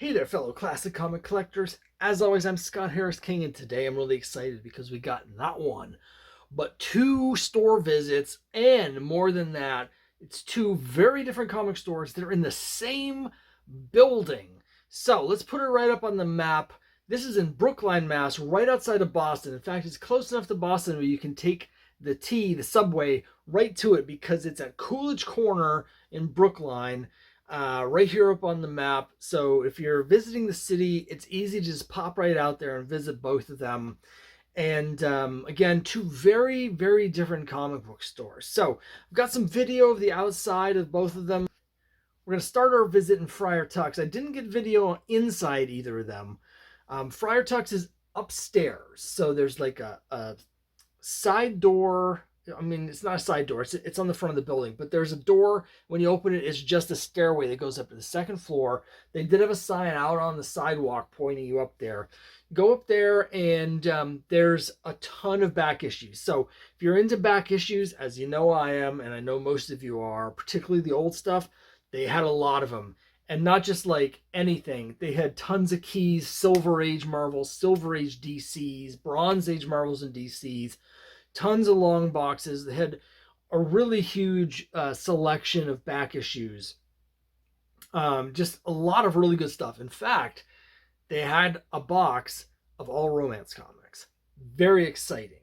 Hey there, fellow classic comic collectors. As always, I'm Scott Harris King, and today I'm really excited because we got not one, but two store visits, and more than that, it's two very different comic stores that are in the same building. So let's put it right up on the map. This is in Brookline, Mass, right outside of Boston. In fact, it's close enough to Boston where you can take the subway, right to it because it's at Coolidge Corner in Brookline, right here up on the map. So if you're visiting the city, it's easy to just pop right out there and visit both of them. And again, two very, very different comic book stores. So I've got some video of the outside of both of them. We're going to start our visit in Friar Tuck's. I didn't get video inside either of them. Friar Tuck's is upstairs. So there's like a side door. I mean, it's not a side door. It's on the front of the building, but there's a door. When you open it, it's just a stairway that goes up to the second floor. They did have a sign out on the sidewalk pointing you up there. Go up there, and there's a ton of back issues. So if you're into back issues, as you know I am, and I know most of you are, particularly the old stuff, they had a lot of them. And not just like anything. They had tons of keys, Silver Age Marvels, Silver Age DCs, Bronze Age Marvels and DCs, tons of long boxes. They had a really huge selection of back issues. Just a lot of really good stuff. In fact, they had a box of all romance comics. Very exciting.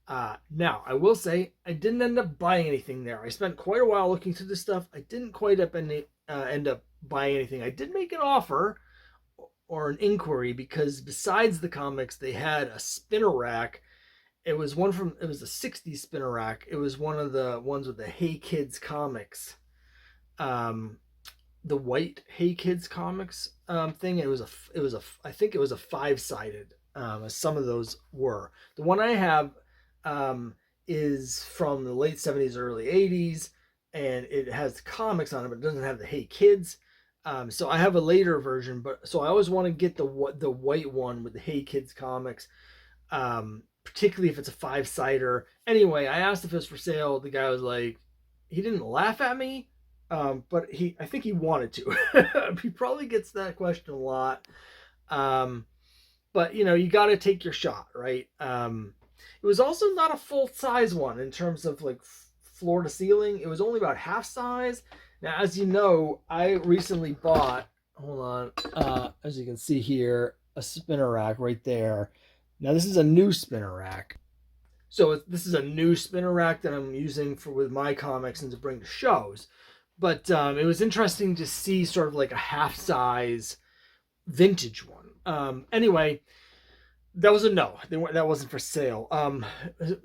Now, I will say I didn't end up buying anything there. I spent quite a while looking through this stuff. I didn't quite end up buying anything. I did make an offer or an inquiry because besides the comics, they had a spinner rack. It was a 60s spinner rack. It was one of the ones with the Hey Kids comics. The white Hey Kids comics thing. I think it was a five-sided, as some of those were. The one I have is from the late 70s, early 80s, and it has comics on it, but it doesn't have the Hey Kids. So I have a later version, but so I always want to get the white one with the Hey Kids comics, particularly if it's a five-sider. Anyway, I asked if it was for sale. The guy was like, he didn't laugh at me, but I think he wanted to. He probably gets that question a lot. But you got to take your shot, right? It was also not a full size one in terms of like floor to ceiling. It was only about half size. Now, as you know, I recently bought, hold on, as you can see here, a spinner rack right there. Now, this is a new spinner rack. So this is a new spinner rack that I'm using with my comics and to bring to shows. But it was interesting to see sort of like a half size vintage one. Anyway, that was a no. That wasn't for sale.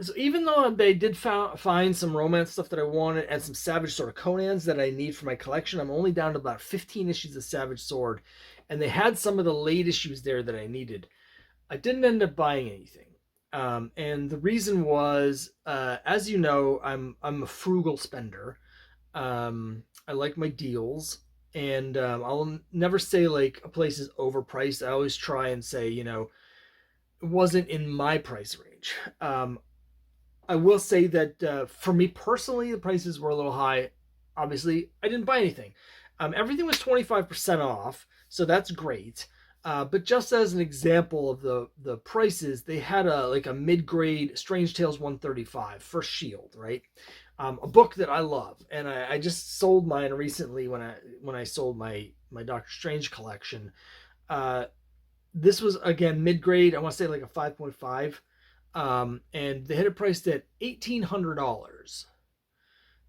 So even though they did find some romance stuff that I wanted and some Savage Sword Conans that I need for my collection, I'm only down to about 15 issues of Savage Sword, and they had some of the late issues there that I needed. I didn't end up buying anything, and the reason was, as you know, I'm a frugal spender. I like my deals, and I'll never say like a place is overpriced. I always try and say, it wasn't in my price range. I will say that for me personally, the prices were a little high. Obviously, I didn't buy anything. Everything was 25% off, so that's great. But just as an example of the prices, they had a mid-grade Strange Tales 135 for Shield, right? A book that I love, and I just sold mine recently when I sold my Doctor Strange collection. This was again mid-grade. I want to say like a 5.5, and they had it priced at $1,800.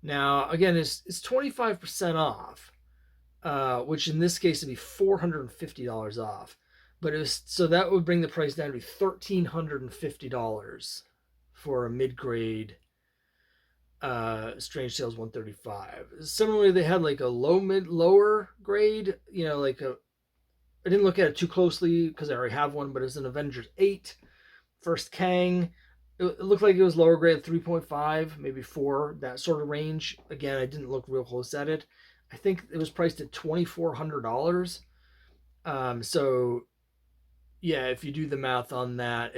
Now again, it's 25% off, which in this case would be $450 off. But so that would bring the price down to $1,350 for a mid-grade Strange Tales 135. Similarly, they had like a lower grade, I didn't look at it too closely because I already have one, but it's an Avengers 8 First Kang. It looked like it was lower grade, 3.5, maybe 4, that sort of range. Again, I didn't look real close at it. I think it was priced at $2,400. So yeah, if you do the math on that,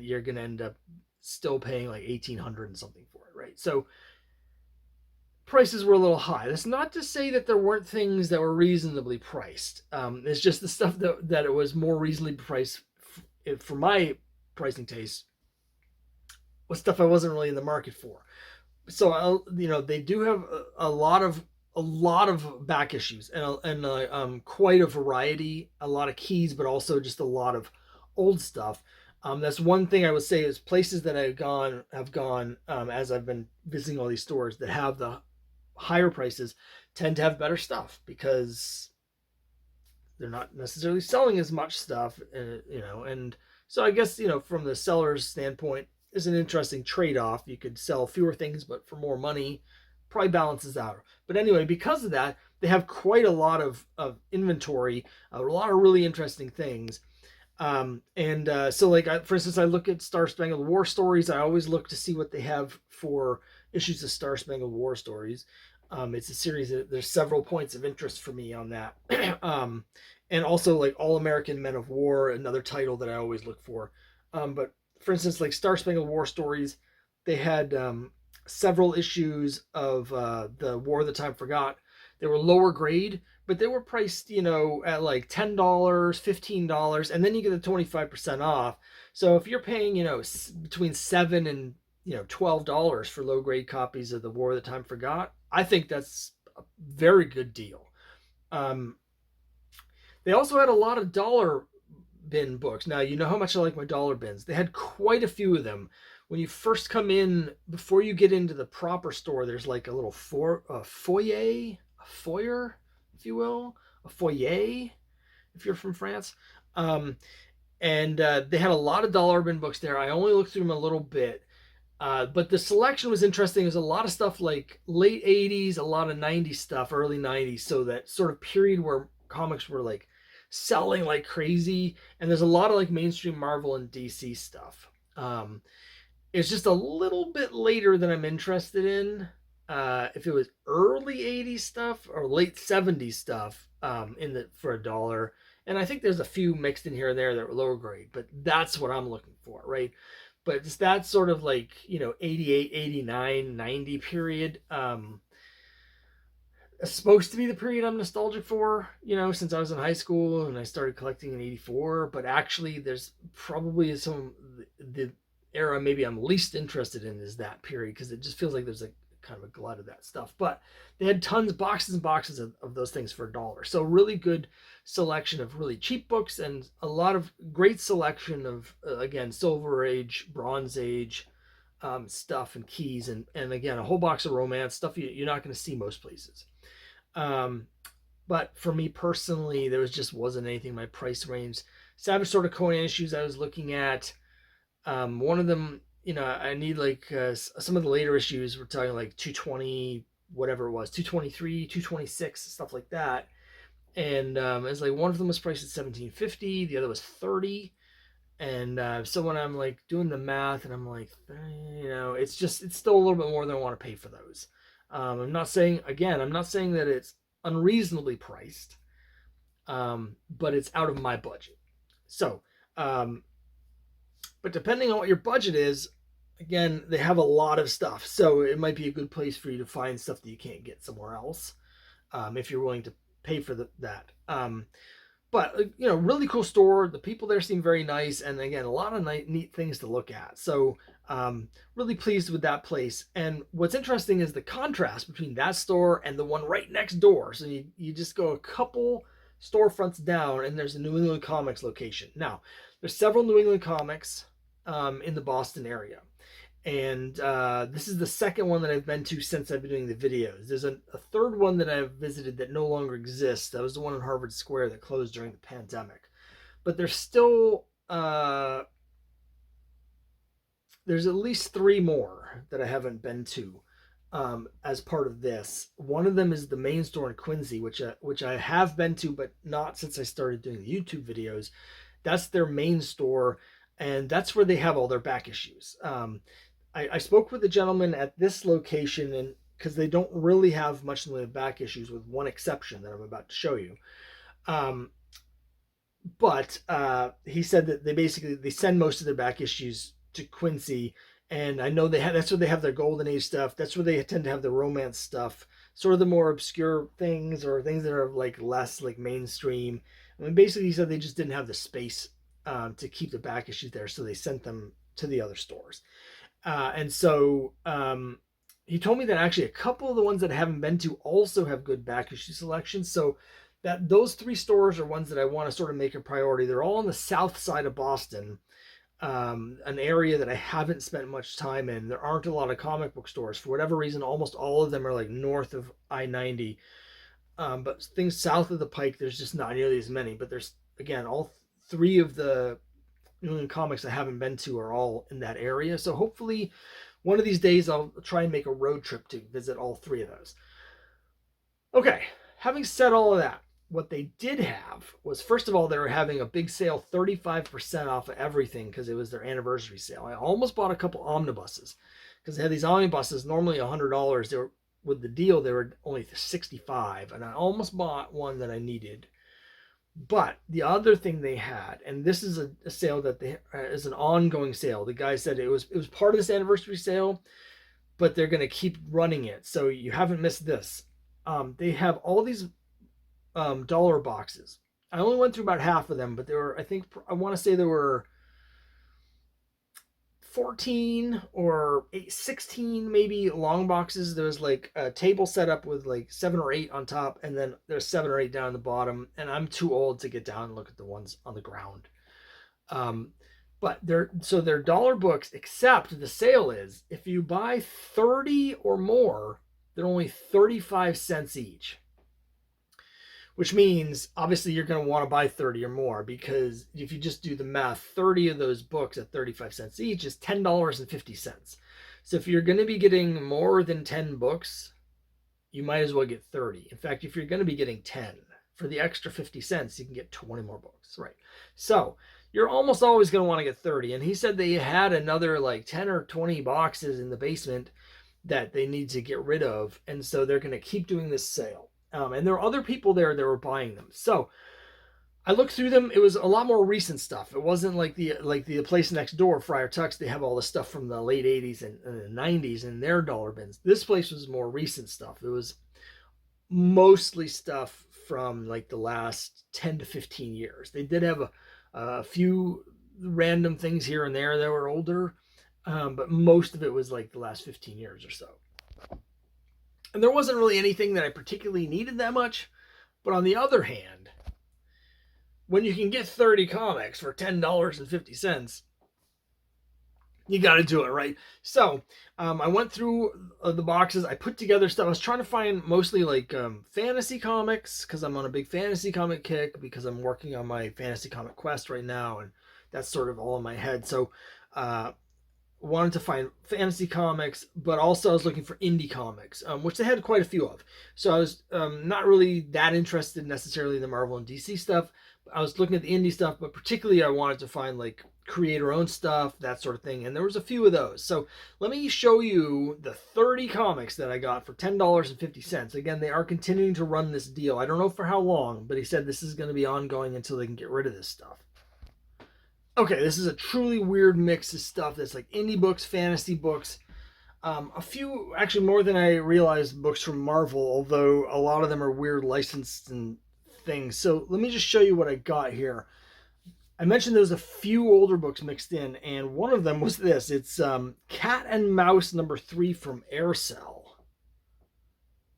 you're gonna end up still paying like $1,800 and something for it, right? So prices were a little high. That's not to say that there weren't things that were reasonably priced. It's just the stuff that it was more reasonably priced for my pricing taste was stuff I wasn't really in the market for. So they do have a lot of back issues and quite a variety, a lot of keys, but also just a lot of old stuff. That's one thing I would say is places that have gone as I've been visiting all these stores that have the higher prices tend to have better stuff because they're not necessarily selling as much stuff, and so I guess from the seller's standpoint, is an interesting trade-off. You could sell fewer things, but for more money, probably balances out. But anyway, because of that, they have quite a lot of inventory, a lot of really interesting things. So like for instance, I look at Star Spangled War Stories. I always look to see what they have for issues of Star Spangled War Stories. It's a series that there's several points of interest for me on that. And also like All American Men of War, another title that I always look for. But for instance, like Star Spangled War Stories, they had several issues of the War of the Time Forgot. They were lower grade, but they were priced, at like $10, $15, and then you get the 25% off. So if you're paying, between $7 and $12 for low grade copies of the War of the Time Forgot, I think that's a very good deal. Um, they also had a lot of dollar bin books. Now, you know how much I like my dollar bins. They had quite a few of them. When you first come in, before you get into the proper store, there's like a little foyer, if you will, a foyer, if you're from France. And they had a lot of dollar bin books there. I only looked through them a little bit. But the selection was interesting. There's a lot of stuff like late 80s, a lot of 90s stuff, early 90s. So that sort of period where comics were like selling like crazy. And there's a lot of like mainstream Marvel and DC stuff. It's just a little bit later than I'm interested in. If it was early 80s stuff or late 70s stuff for $1. And I think there's a few mixed in here and there that were lower grade, but that's what I'm looking for, right? But it's that sort of like 88, 89, 90 period. It's supposed to be the period I'm nostalgic for, since I was in high school and I started collecting in 84. But actually, there's probably the era maybe I'm least interested in is that period because it just feels like there's a kind of a glut of that stuff. But they had boxes and boxes of those things for $1. So really good selection of really cheap books and a lot of great selection of, again, Silver Age, Bronze Age stuff and keys. And again, a whole box of romance stuff you're not going to see most places. But for me personally, there wasn't anything in my price range. Savage Sword of Conan issues I was looking at. One of them, I need like some of the later issues. We're talking like 220, whatever it was, 223, 226, stuff like that. And it's like one of them was priced at $17.50, the other was $30. And so when I'm like doing the math, and I'm like, it's still a little bit more than I want to pay for those. I'm not saying that it's unreasonably priced, but it's out of my budget. So, but depending on what your budget is, again, they have a lot of stuff. So it might be a good place for you to find stuff that you can't get somewhere else, if you're willing to pay for that. But really cool store. The people there seem very nice, and again, a lot of neat things to look at. So really pleased with that place. And what's interesting is the contrast between that store and the one right next door. So you just go a couple storefronts down, and there's a New England Comics location. Now, there's several New England Comics in the Boston area. And this is the second one that I've been to since I've been doing the videos. There's a third one that I've visited that no longer exists. That was the one in Harvard Square that closed during the pandemic. But there's still, there's at least 3 more that I haven't been to as part of this. One of them is the main store in Quincy, which I have been to, but not since I started doing the YouTube videos. That's their main store, and that's where they have all their back issues. I spoke with a gentleman at this location, and because they don't really have much in the way of back issues, with one exception that I'm about to show you. But he said that they send most of their back issues to Quincy, And I know that's where they have their golden age stuff. That's where they tend to have the romance stuff, sort of the more obscure things or things that are like less like mainstream. I mean, basically, he said they just didn't have the space to keep the back issues there, so they sent them to the other stores. And so he told me that actually a couple of the ones that I haven't been to also have good back issue selections. So that those three stores are ones that I want to sort of make a priority. They're all on the south side of Boston, an area that I haven't spent much time in. There aren't a lot of comic book stores. For whatever reason, almost all of them are like north of I-90. But things south of the Pike, there's just not nearly as many. But there's, again, all three of the New England comics I haven't been to are all in that area. So hopefully one of these days I'll try and make a road trip to visit all three of those. Okay, having said all of that, what they did have was, first of all, they were having a big sale, 35% off of everything because it was their anniversary sale. I almost bought a couple omnibuses because they had these omnibuses, normally $100. They were, with the deal, they were only $65, and I almost bought one that I needed. But the other thing they had, and this is a sale that is an ongoing sale. The guy said it was part of this anniversary sale, but they're going to keep running it. So you haven't missed this. They have all these dollar boxes. I only went through about half of them, but there were, I want to say there were 14 or 16 maybe long boxes. There was like a table set up with like 7 or 8 on top, and then there's 7 or 8 down the bottom, and I'm too old to get down and look at the ones on the ground. But they're dollar books, except the sale is if you buy 30 or more, they're only 35 cents each. Which means, obviously, you're going to want to buy 30 or more, because if you just do the math, 30 of those books at 35 cents each is $10.50. So if you're going to be getting more than 10 books, you might as well get 30. In fact, if you're going to be getting 10, for the extra 50 cents, you can get 20 more books, right? So you're almost always going to want to get 30. And he said they had another like 10 or 20 boxes in the basement that they need to get rid of. And so they're going to keep doing this sale. And there were other people there that were buying them. So I looked through them. It was a lot more recent stuff. It wasn't like the place next door, Friar Tuck's. They have all the stuff from the late 80s and the 90s in their dollar bins. This place was more recent stuff. It was mostly stuff from like the last 10 to 15 years. They did have a few random things here and there that were older, but most of it was like the last 15 years or so. And there wasn't really anything that I particularly needed that much. But on the other hand, when you can get 30 comics for $10.50, you got to do it, right? So I went through the boxes. I put together stuff. I was trying to find mostly like fantasy comics, because I'm on a big fantasy comic kick, because I'm working on my fantasy comic quest right now, and that's sort of all in my head. So wanted to find fantasy comics, but also I was looking for indie comics, which they had quite a few of. So I was not really that interested necessarily in the Marvel and DC stuff. I was looking at the indie stuff, but particularly I wanted to find like creator-owned stuff, that sort of thing, and there was a few of those. So let me show you the 30 comics that I got for $10.50. Again, they are continuing to run this deal. I don't know for how long, but he said this is going to be ongoing until they can get rid of this stuff. Okay, this is a truly weird mix of stuff that's like indie books, fantasy books, a few, actually more than I realized, books from Marvel, although a lot of them are weird licensed and things. So let me just show you what I got here. I mentioned there was a few older books mixed in, and one of them was this. It's Cat and Mouse #3 from Aircell.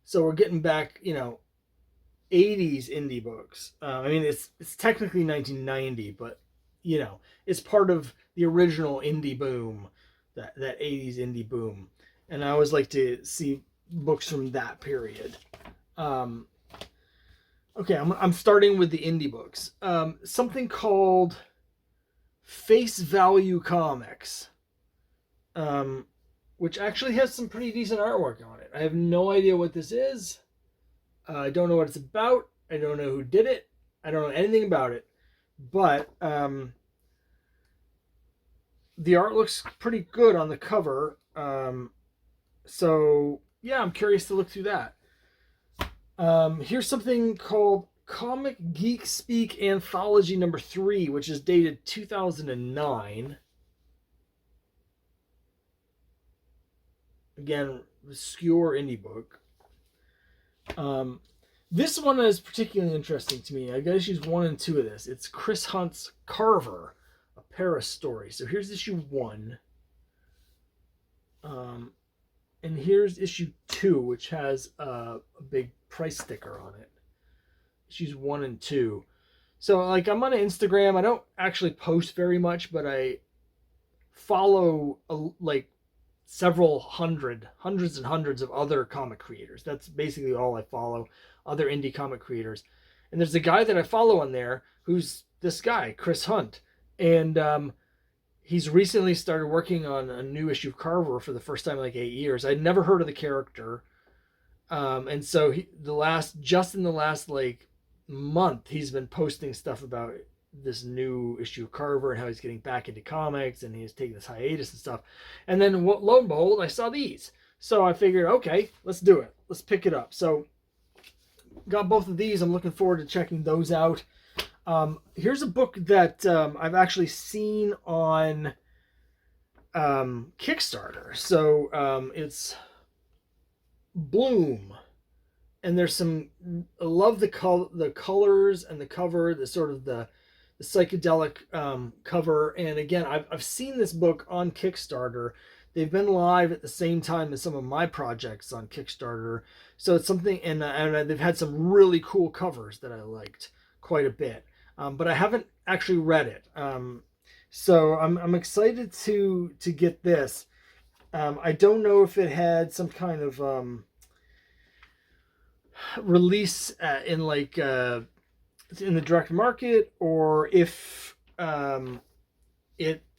So we're getting back, 80s indie books. I mean, it's technically 1990, but it's part of the original indie boom, that 80s indie boom. And I always like to see books from that period. Okay, I'm starting with the indie books. Something called Face Value Comics, which actually has some pretty decent artwork on it. I have no idea what this is. I don't know what it's about. I don't know who did it. I don't know anything about it. But the art looks pretty good on the cover. So yeah, I'm curious to look through that. Here's something called Comic Geek Speak Anthology #3, which is dated 2009. Again, obscure indie book. This one is particularly interesting to me. I got issues 1 and 2 of this. It's Chris Hunt's Carver, a Paris story. So here's issue 1. And here's issue 2, which has a big price sticker on it. Issues 1 and 2. So, like, I'm on Instagram. I don't actually post very much, but I follow, like, hundreds and hundreds of other comic creators. That's basically all I follow, other indie comic creators. And there's a guy that I follow on there who's this guy, Chris Hunt. And he's recently started working on a new issue of Carver for the first time in like 8 years. I'd never heard of the character. And so just in the last like month, he's been posting stuff about this new issue of Carver and how he's getting back into comics and he's taking this hiatus and stuff. And then lo and behold, I saw these. So I figured, okay, let's do it. Let's pick it up. So got both of these. I'm looking forward to checking those out. Here's a book that I've actually seen on Kickstarter. So it's Bloom. And there's some, I love the colors and the cover, the sort of the psychedelic cover. And again, I've seen this book on Kickstarter. They've been live at the same time as some of my projects on Kickstarter. So it's something, and they've had some really cool covers that I liked quite a bit. But I haven't actually read it. So I'm excited to get this. I don't know if it had some kind of release in like in the direct market, or if if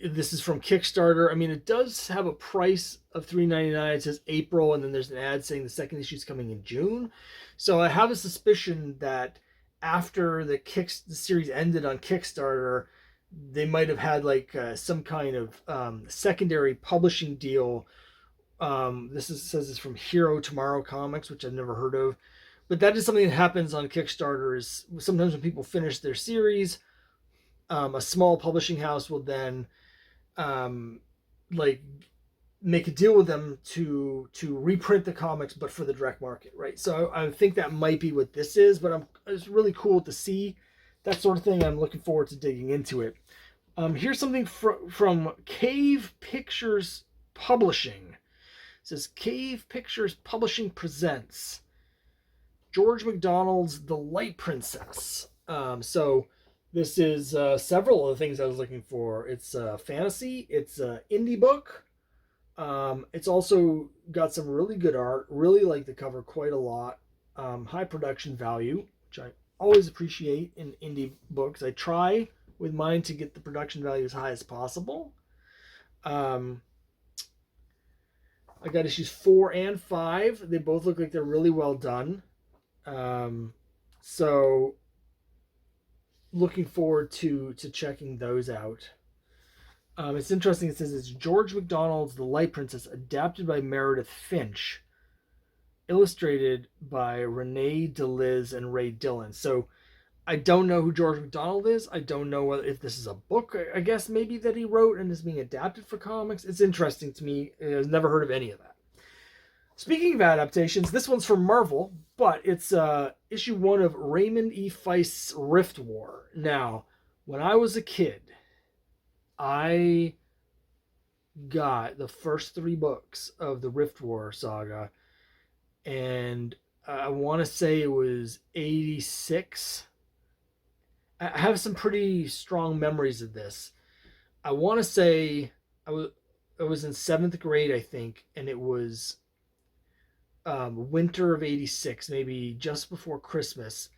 this is from Kickstarter. I mean, it does have a price of $3.99. It says April, and then there's an ad saying the second issue is coming in June. So I have a suspicion that after the series ended on Kickstarter, they might have had like some kind of secondary publishing deal. Says it's from Hero Tomorrow Comics, which I've never heard of. But that is something that happens on Kickstarter. Is sometimes when people finish their series, a small publishing house will then like make a deal with them to reprint the comics, but for the direct market, right? So I think that might be what this is. But it's really cool to see that sort of thing. I'm looking forward to digging into it. Here's something from Cave Pictures Publishing. It says Cave Pictures Publishing presents George MacDonald's The Light Princess. So this is several of the things I was looking for. It's fantasy. It's an indie book. It's also got some really good art. Really like the cover quite a lot. High production value, which I always appreciate in indie books. I try with mine to get the production value as high as possible. I got issues 4 and 5. They both look like they're really well done. So looking forward to checking those out. It's interesting. It says it's George MacDonald's The Light Princess, adapted by Meredith Finch, illustrated by Renee DeLiz and Ray Dillon. So I don't know who George MacDonald is. I don't know if this is a book, I guess maybe, that he wrote and is being adapted for comics. It's interesting to me. I've never heard of any of that. Speaking of adaptations, this one's from Marvel, but it's issue 1 of Raymond E. Feist's Rift War. Now, when I was a kid, I got the first 3 books of the Rift War saga, and I want to say it was 86. I have some pretty strong memories of this. I want to say I was in 7th grade, I think, and it was winter of 86, maybe just before Christmas.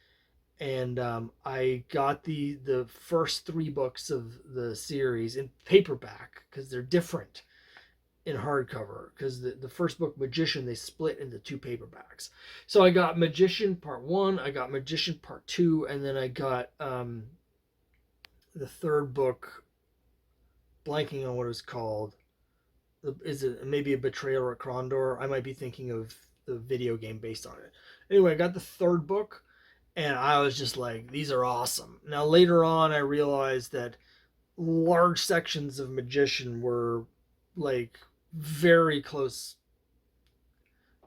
And I got the first 3 books of the series in paperback because they're different in hardcover. Because the first book, Magician, they split into 2 paperbacks. So I got Magician Part 1, I got Magician Part 2, and then I got the 3rd book, blanking on what it was called. Is it maybe a Betrayal or a Krondor? I might be thinking of the video game based on it. Anyway, I got the 3rd book, and I was just like, these are awesome. Now, later on, I realized that large sections of Magician were like very close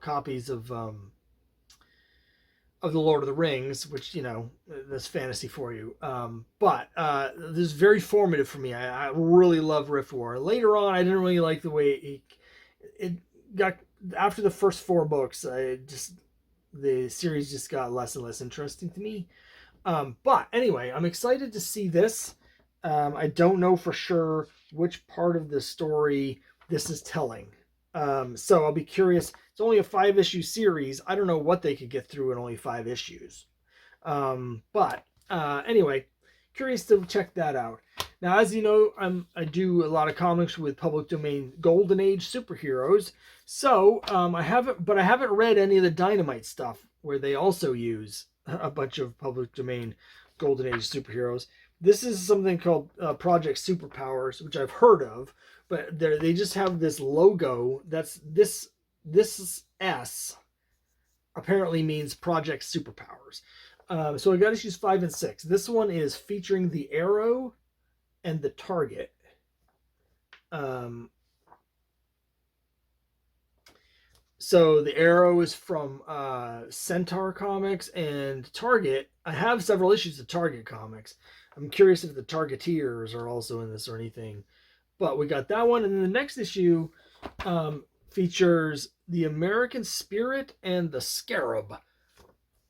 copies of the Lord of the Rings, which, you know, that's fantasy for you. But this is very formative for me. I really love Rift War. Later on, I didn't really like the way it got, after the first 4 books. The series just got less and less interesting to me. But anyway, I'm excited to see this. I don't know for sure which part of the story this is telling. So I'll be curious. It's only a 5-issue series. I don't know what they could get through in only 5 issues. But anyway, curious to check that out. Now, as you know, I do a lot of comics with public domain Golden Age superheroes. So I haven't read any of the Dynamite stuff where they also use a bunch of public domain Golden Age superheroes. This is something called Project Superpowers, which I've heard of, but they just have this logo. That's this S apparently means Project Superpowers. So I got issues 5 and 6. This one is featuring the Arrow and the Target. So the Arrow is from Centaur Comics, and Target, I have several issues of Target Comics. I'm curious if the Targeteers are also in this or anything. But we got that one, and then the next issue features the American Spirit and the Scarab.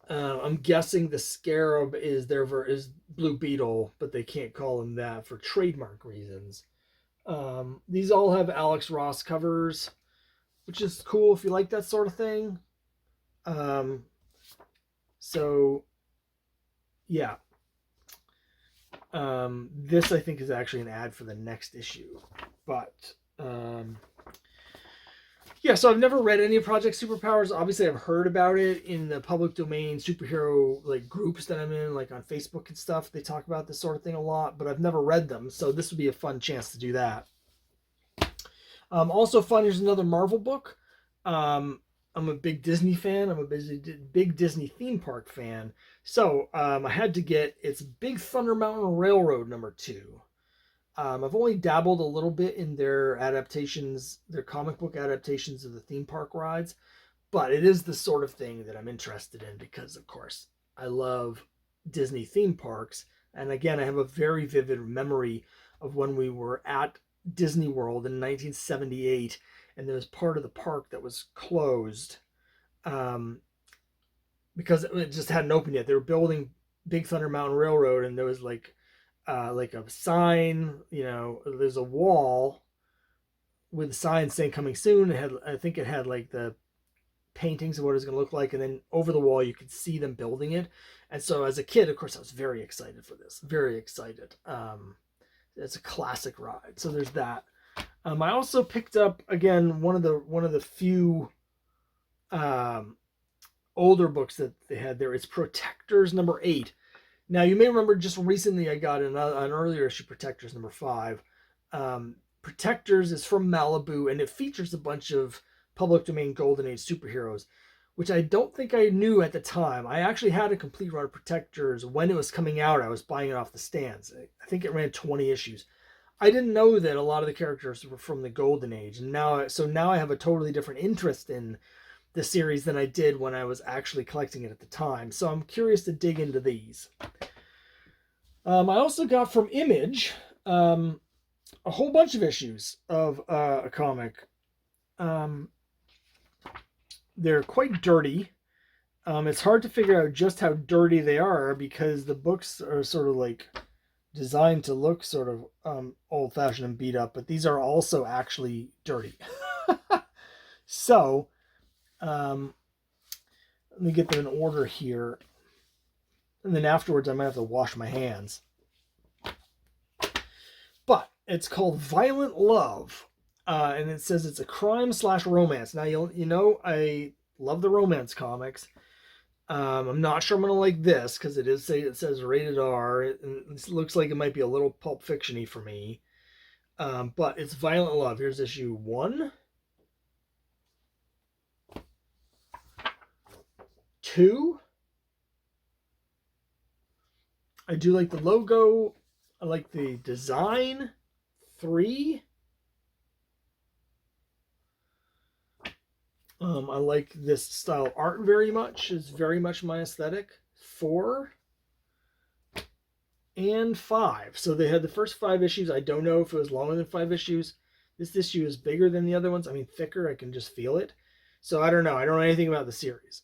I'm guessing the Scarab is is Blue Beetle, but they can't call him that for trademark reasons. These all have Alex Ross covers, which is cool if you like that sort of thing. So yeah. This I think is actually an ad for the next issue, but yeah. So I've never read any of Project Superpowers. Obviously, I've heard about it in the public domain superhero like groups that I'm in, like on Facebook and stuff. They talk about this sort of thing a lot, but I've never read them. So this would be a fun chance to do that. Also fun. Here's another Marvel book. I'm a big Disney fan. I'm a big Disney theme park fan. So I had to get It's Big Thunder Mountain Railroad #2. I've only dabbled a little bit in their adaptations, their comic book adaptations of the theme park rides, but it is the sort of thing that I'm interested in because, of course, I love Disney theme parks. And again, I have a very vivid memory of when we were at Disney World in 1978, and there was part of the park that was closed because it just hadn't opened yet. They were building Big Thunder Mountain Railroad, and there was like a sign, there's a wall with a sign saying coming soon. I think it had like the paintings of what it was going to look like, and then over the wall you could see them building it. And so as a kid, of course, I was very excited for this. Very excited. It's a classic ride. So there's that. I also picked up again one of the few older books that they had there. It's Protectors #8. Now you may remember just recently I got an earlier issue, Protectors #5. Protectors is from Malibu, and it features a bunch of public domain Golden Age superheroes, which I don't think I knew at the time. I actually had a complete run of Protectors when it was coming out. I was buying it off the stands. I think it ran 20 issues. I didn't know that a lot of the characters were from the Golden Age, and now I have a totally different interest in the series than I did when I was actually collecting it at the time. So I'm curious to dig into these. I also got from Image a whole bunch of issues of a comic. They're quite dirty. It's hard to figure out just how dirty they are because the books are sort of like designed to look sort of old-fashioned and beat up, but these are also actually dirty. So let me get them in order here, and then afterwards I might have to wash my hands. But it's called Violent Love, and it says it's a crime/romance. Now you know I love the romance comics. I'm not sure I'm gonna like this because it says rated R. It looks like it might be a little Pulp Fiction-y for me. But it's Violent Love. Here's issue 1, 2. I do like the logo. I like the design. 3. I like this style of art very much. It's very much my aesthetic. 4 and 5. So they had the first 5 issues. I don't know if it was longer than 5 issues. This issue is bigger than the other ones. I mean, thicker. I can just feel it. So I don't know. I don't know anything about the series.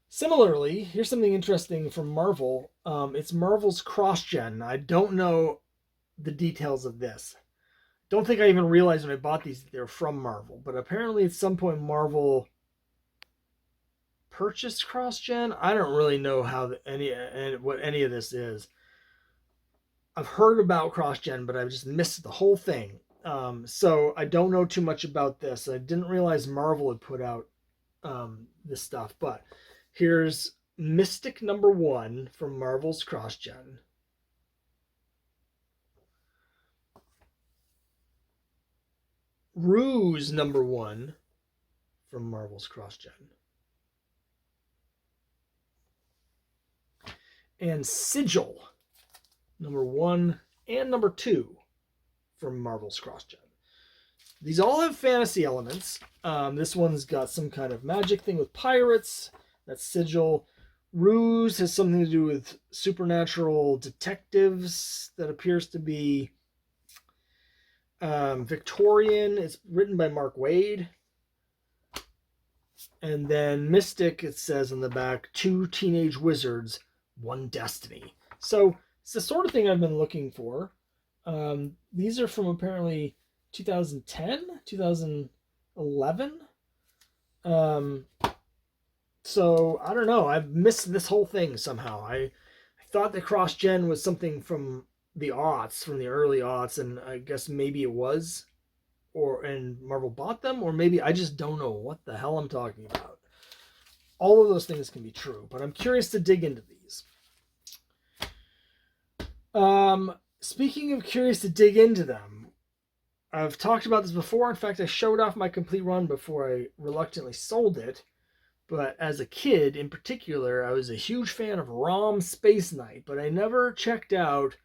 Similarly, here's something interesting from Marvel. It's Marvel's cross-gen. I don't know the details of this. Don't think I even realized when I bought these that they're from Marvel. But apparently at some point Marvel purchased cross-gen. I don't really know how what any of this is. I've heard about cross-gen, but I've just missed the whole thing. So I don't know too much about this. I didn't realize Marvel had put out this stuff. But here's Mystic #1 from Marvel's cross-gen. Ruse #1 from Marvel's cross-gen. And Sigil #1 and #2 from Marvel's cross-gen. These all have fantasy elements. This one's got some kind of magic thing with pirates. That's Sigil. Ruse has something to do with supernatural detectives that appears to be Victorian. It's written by Mark Waid. And then Mystic, it says on the back, 2 teenage wizards, 1 destiny. So it's the sort of thing I've been looking for. These are from apparently 2010, 2011. So I don't know. I've missed this whole thing somehow. I thought the cross-gen was something from the aughts, from the early aughts, and I guess maybe it was, and Marvel bought them, or maybe I just don't know what the hell I'm talking about. All of those things can be true, but I'm curious to dig into these. Speaking of curious to dig into them, I've talked about this before. In fact, I showed off my complete run before I reluctantly sold it. But as a kid, in particular, I was a huge fan of ROM Space Knight, but I never checked out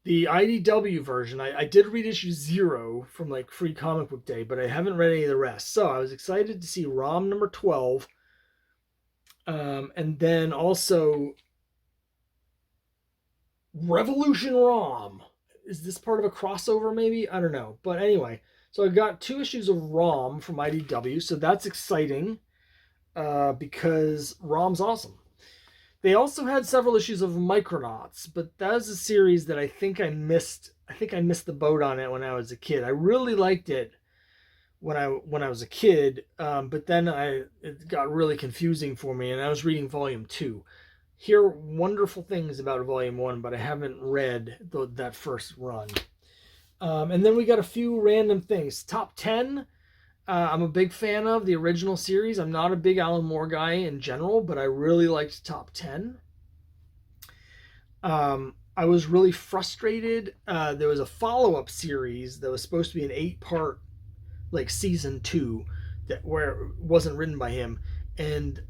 the IDW version. I did read issue 0 from like Free Comic Book Day, but I haven't read any of the rest. So I was excited to see ROM #12. And then also Revolution ROM. Is this part of a crossover maybe? I don't know. But anyway, so I got 2 issues of ROM from IDW, so that's exciting because ROM's awesome. They also had several issues of Micronauts, but that was a series that I think I missed. I think I missed the boat on it when I was a kid. I really liked it when I was a kid, but then it got really confusing for me, and I was reading Volume 2. Hear wonderful things about Volume 1, but I haven't read that first run. And then we got a few random things. Top 10. I'm a big fan of the original series. I'm not a big Alan Moore guy in general, but I really liked Top 10. I was really frustrated. There was a follow-up series that was supposed to be an 8-part, like season 2, where it wasn't written by him, and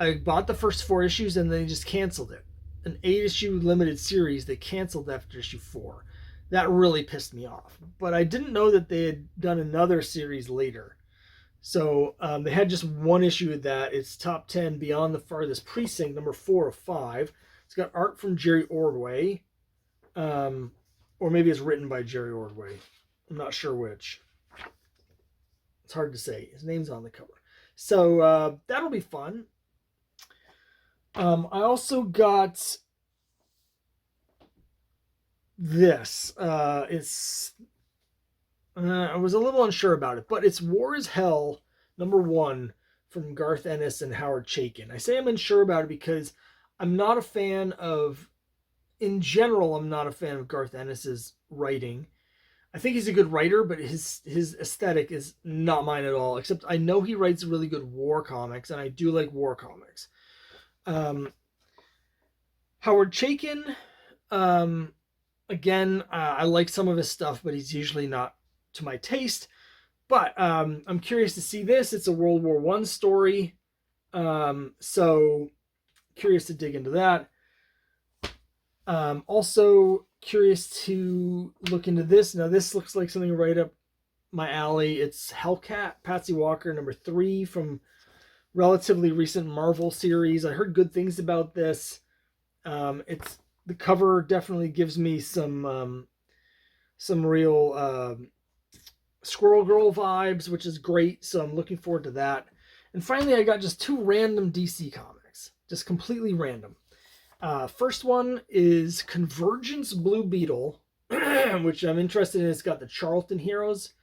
I bought the first 4 issues and they just canceled it. An 8-issue limited series they canceled after issue 4. That really pissed me off. But I didn't know that they had done another series later. So they had just 1 issue of that. It's Top 10 Beyond the Farthest Precinct, #4 of 5. It's got art from Jerry Ordway. Or maybe it's written by Jerry Ordway. I'm not sure which. It's hard to say. His name's on the cover. So that'll be fun. I also got this. I was a little unsure about it, but it's War is Hell #1 from Garth Ennis and Howard Chaykin. I say I'm unsure about it because I'm not a fan of, in general, I'm not a fan of Garth Ennis's writing. I think he's a good writer, but his aesthetic is not mine at all, except I know he writes really good war comics, and I do like war comics. Howard Chaykin, again, I like some of his stuff, but he's usually not to my taste. But I'm curious to see this. It's a World War I story, so curious to dig into that. Also curious to look into this. Now, this looks like something right up my alley. It's Hellcat, Patsy Walker, number 3 from relatively recent Marvel series. I heard good things about this. It's the cover definitely gives me some real Squirrel Girl vibes, which is great. So I'm looking forward to that. And finally, I got just 2 random DC comics, just completely random. First one is Convergence Blue Beetle, which I'm interested in. It's got the Charlton heroes.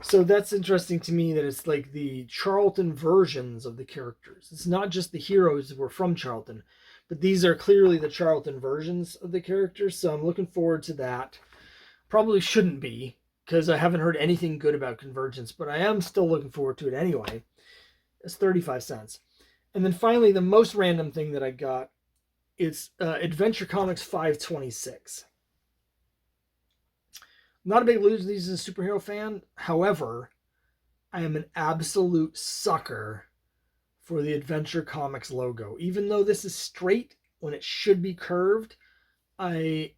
So that's interesting to me that it's like the Charlton versions of the characters. It's not just the heroes who were from Charlton, but these are clearly the Charlton versions of the characters. So I'm looking forward to that. Probably shouldn't be, because I haven't heard anything good about Convergence, but I am still looking forward to it anyway. It's 35 cents. And then finally, the most random thing that I got is Adventure Comics 526. Not a big Losers and Superhero fan. However, I am an absolute sucker for the Adventure Comics logo. Even though this is straight when it should be curved, I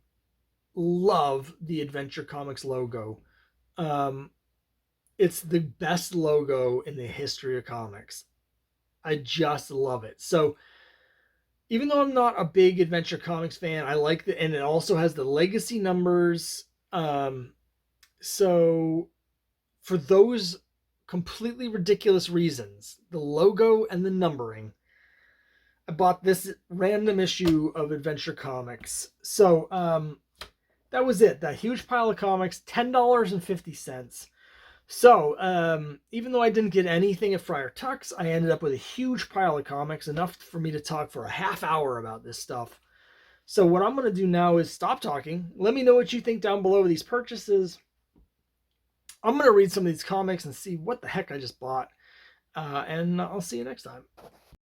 love the Adventure Comics logo. It's the best logo in the history of comics. I just love it. So even though I'm not a big Adventure Comics fan, I like the, and it also has the legacy numbers. So for those completely ridiculous reasons, the logo and the numbering, I bought this random issue of Adventure Comics. So that was it. That huge pile of comics, $10.50. So even though I didn't get anything at Friar Tuck's, I ended up with a huge pile of comics, enough for me to talk for a half hour about this stuff. So what I'm going to do now is stop talking. Let me know what you think down below of these purchases. I'm going to read some of these comics and see what the heck I just bought. And I'll see you next time.